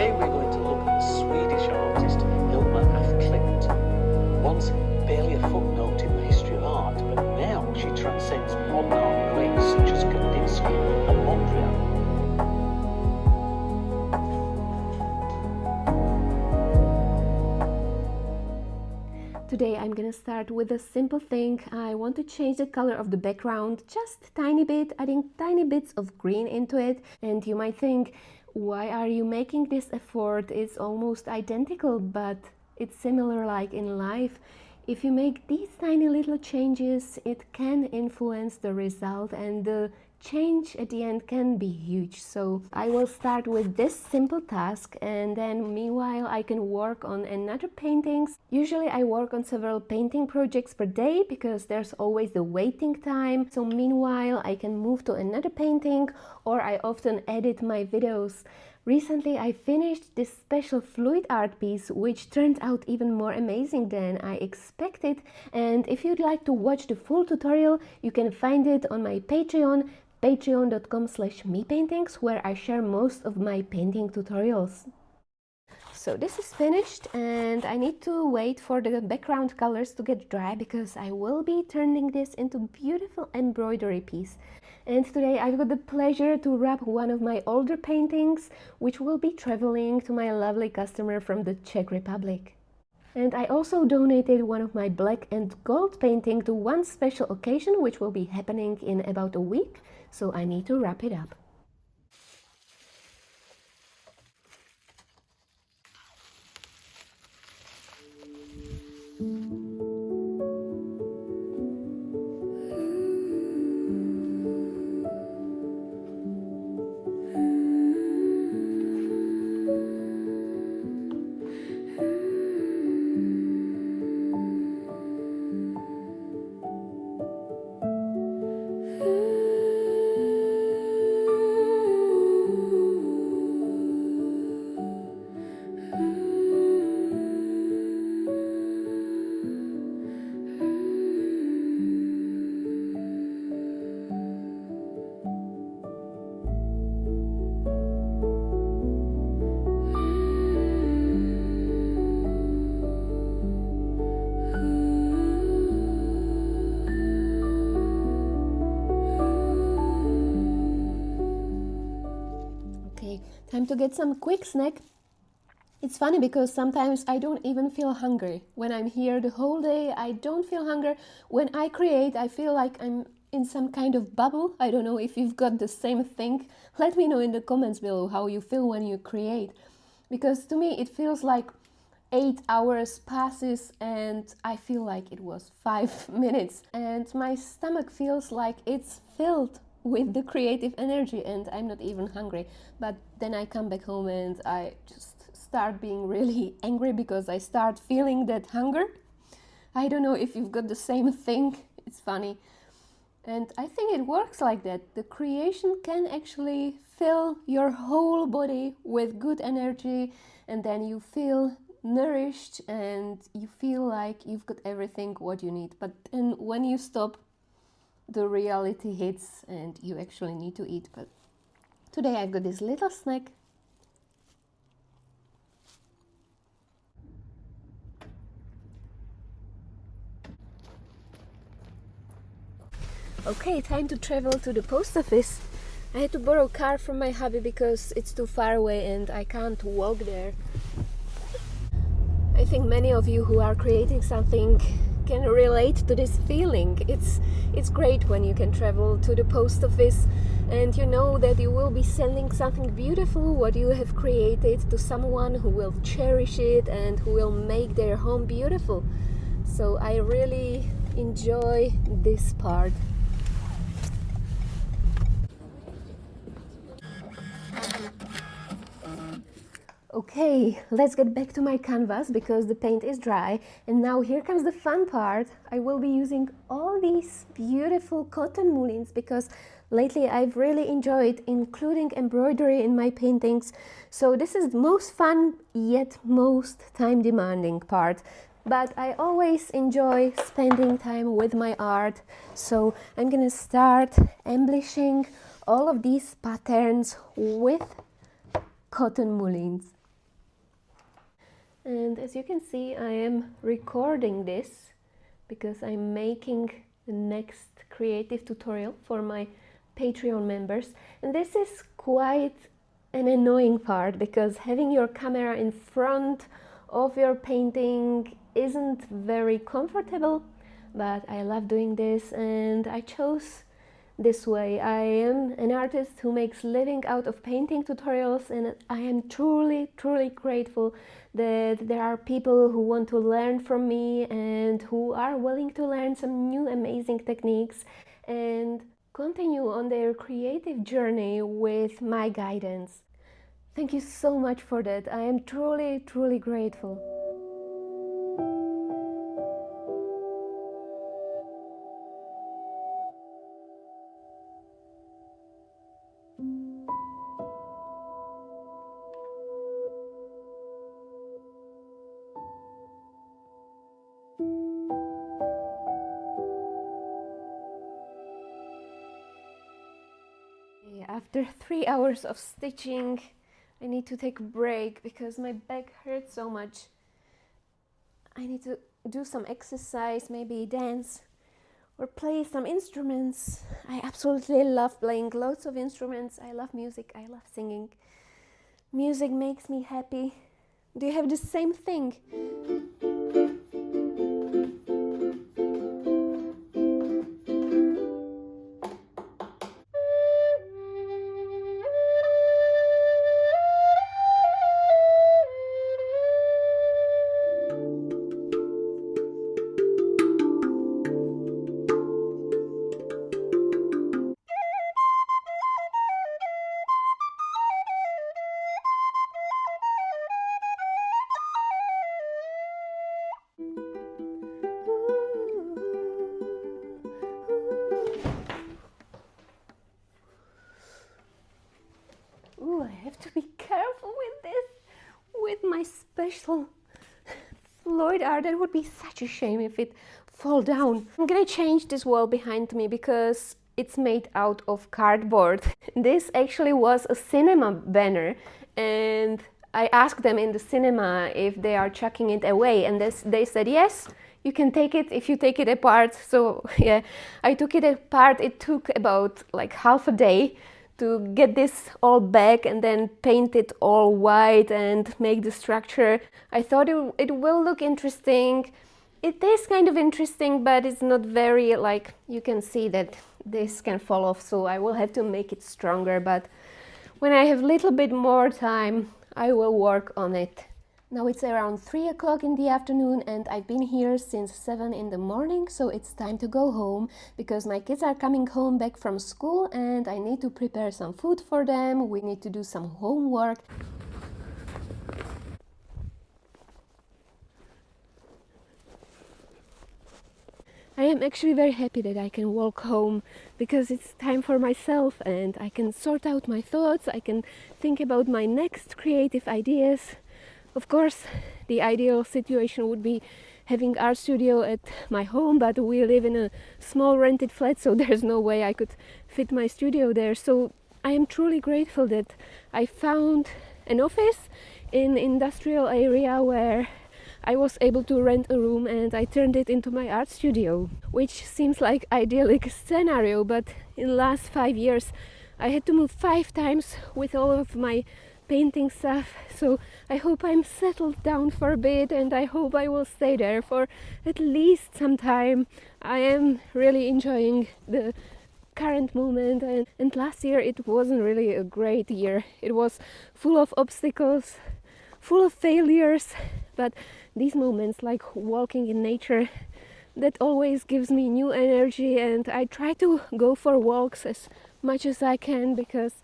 Today we're going to look at the Swedish artist Hilma af Klint. Once barely a footnote in the history of art, but now she transcends modern art greats such as Kandinsky and Mondrian. Today I'm gonna start with a simple thing. I want to change the color of the background just tiny bit, adding tiny bits of green into it. And you might think, why are you making this effort? It's almost identical, but it's similar like in life. If you make these tiny little changes, it can influence the result, and the change at the end can be huge. So I will start with this simple task, and then meanwhile I can work on another paintings. Usually I work on several painting projects per day because there's always the waiting time. So meanwhile I can move to another painting, or I often edit my videos. Recently I finished this special fluid art piece, which turned out even more amazing than I expected. And if you'd like to watch the full tutorial, you can find it on my Patreon, patreon.com/mepaintings, where I share most of my painting tutorials. So this is finished, and I need to wait for the background colors to get dry because I will be turning this into a beautiful embroidery piece. And today I've got the pleasure to wrap one of my older paintings, which will be traveling to my lovely customer from the Czech Republic. And I also donated one of my black and gold painting to one special occasion, which will be happening in about a week. So I need to wrap it up. Time to get some quick snack. It's funny because sometimes I don't even feel hungry. When I'm here the whole day, I don't feel hunger. When I create, I feel like I'm in some kind of bubble. I don't know if you've got the same thing. Let me know in the comments below how you feel when you create. Because to me, it feels like 8 hours passes and I feel like it was 5 minutes. And my stomach feels like it's filled with the creative energy and I'm not even hungry. But then I come back home and I just start being really angry because I start feeling that hunger. I don't know if you've got the same thing. It's funny. And I think it works like that. The creation can actually fill your whole body with good energy, and then you feel nourished and you feel like you've got everything what you need. But then when you stop, the reality hits and you actually need to eat. But today I've got this little snack. Okay, time to travel to the post office. I had to borrow a car from my hubby because it's too far away and I can't walk there. I think many of you who are creating something can relate to this feeling. It's great when you can travel to the post office and you know that you will be sending something beautiful what you have created to someone who will cherish it and who will make their home beautiful. So I really enjoy this part. Okay, let's get back to my canvas because the paint is dry. And now here comes the fun part. I will be using all these beautiful cotton moulins because lately I've really enjoyed including embroidery in my paintings. So this is the most fun yet most time demanding part. But I always enjoy spending time with my art. So I'm gonna start embellishing all of these patterns with cotton moulins. And as you can see, I am recording this because I'm making the next creative tutorial for my Patreon members. And this is quite an annoying part because having your camera in front of your painting isn't very comfortable, but I love doing this and I chose this way. I am an artist who makes living out of painting tutorials, and I am truly grateful that there are people who want to learn from me and who are willing to learn some new amazing techniques and continue on their creative journey with my guidance. Thank you so much for that. I am truly grateful. After 3 hours of stitching, I need to take a break because my back hurts so much. I need to do some exercise, maybe dance or play some instruments. I absolutely love playing lots of instruments. I love music, I love singing. Music makes me happy. Do you have the same thing? Ooh, I have to be careful with this, with my special Floyd art. That would be such a shame if it fall down. I'm gonna change this wall behind me because it's made out of cardboard. This actually was a cinema banner, and I asked them in the cinema if they are chucking it away, and they said yes, you can take it if you take it apart. So yeah, I took it apart. It took about like half a day to get this all back and then paint it all white and make the structure. I thought it will look interesting. It is kind of interesting, but it's not very, like, you can see that this can fall off, so I will have to make it stronger. But when I have a little bit more time, I will work on it. Now it's around 3 o'clock in the afternoon and I've been here since 7 in the morning, so it's time to go home because my kids are coming home back from school and I need to prepare some food for them. We need to do some homework. I am actually very happy that I can walk home because it's time for myself and I can sort out my thoughts. I can think about my next creative ideas. Of course, the ideal situation would be having Artstudio at my home, but we live in a small rented flat, so there's no way I could fit my studio there. So I am truly grateful that I found an office in industrial area where I was able to rent a room and I turned it into my art studio, which seems like idyllic scenario, but in the last 5 years I had to move 5 times with all of my painting stuff, so I hope I'm settled down for a bit and I hope I will stay there for at least some time. I am really enjoying the current moment, and last year it wasn't really a great year. It was full of obstacles, full of failures, but these moments, like walking in nature, that always gives me new energy, and I try to go for walks as much as I can because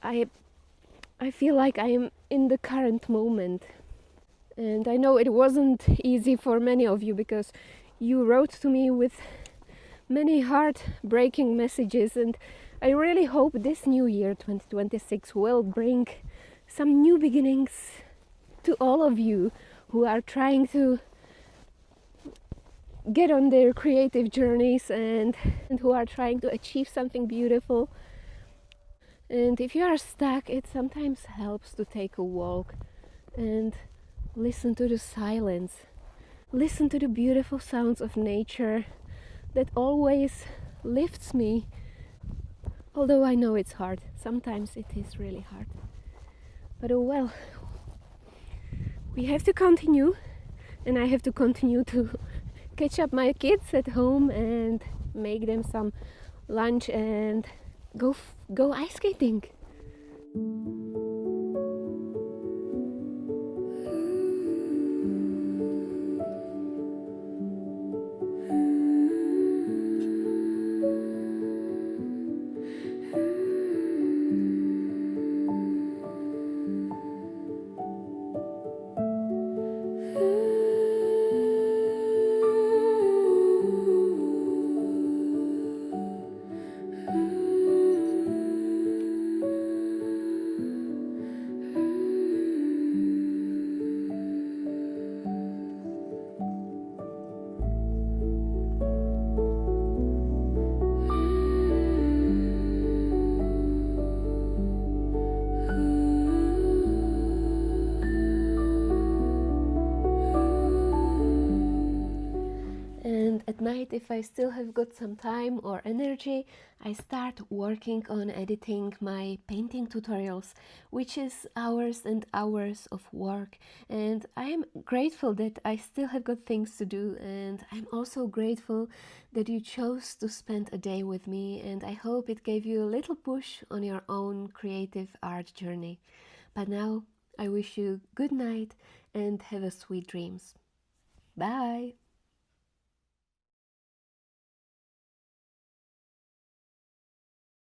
I feel like I am in the current moment. And I know it wasn't easy for many of you because you wrote to me with many heartbreaking messages, and I really hope this new year 2026 will bring some new beginnings to all of you who are trying to get on their creative journeys and who are trying to achieve something beautiful. And if you are stuck, it sometimes helps to take a walk and listen to the silence, listen to the beautiful sounds of nature that always lifts me. Although I know it's hard, sometimes it is really hard. But oh well, we have to continue, and I have to continue to catch up my kids at home and make them some lunch and go ice skating. And at night, if I still have got some time or energy, I start working on editing my painting tutorials, which is hours and hours of work. And I am grateful that I still have got things to do, and I'm also grateful that you chose to spend a day with me, and I hope it gave you a little push on your own creative art journey. But now, I wish you good night and have a sweet dreams. Bye!